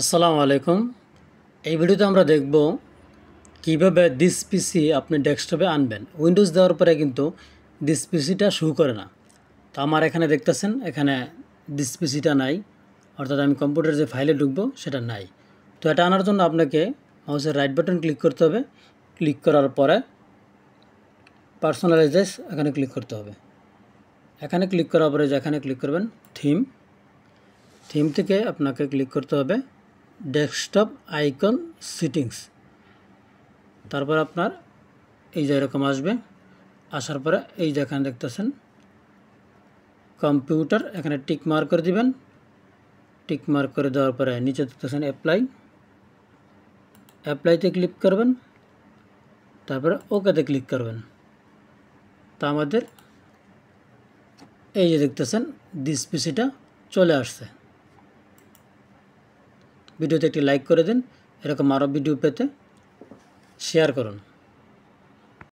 আসসালামু আলাইকুম। এই ভিডিওতে আমরা দেখব কিভাবে দিস পিসি আপনি ডেস্কটপে আনবেন। উইন্ডোজ দেওয়ার পরে কিন্তু দিস পিসিটা শো করে না। তো আমার এখানে দেখতেছেন, এখানে দিস পিসিটা নাই, অর্থাৎ আমি কম্পিউটারে যে ফাইলে ঢুকবো সেটা নাই। তো এটা আনার জন্য আপনাকে মাউসের রাইট বাটন ক্লিক করতে হবে। ক্লিক করার পরে পার্সোনালাইজেস এখানে ক্লিক করতে হবে। এখানে ক্লিক করার পরে যেখানে ক্লিক করবেন থিম থেকে আপনাকে ক্লিক করতে হবে ডেস্কটপ আইকন সেটিংস। তারপর আপনার এই যে এরকম আসবে, আসার পরে এই যে এখানে দেখতেছেন কম্পিউটার, এখানে টিক মার্ক করে দিবেন। টিক মার্ক করে দেওয়ার পরে নিচে দেখতেছেন অ্যাপ্লাইতে ক্লিক করবেন, তারপরে ওকেতে ক্লিক করবেন। তা আমাদের এই যে দেখতেছেন দিস পিসিটা চলে আসছে। ভিডিওতে একটি লাইক করে দিন, এরকম আরও ভিডিও পেতে শেয়ার করুন।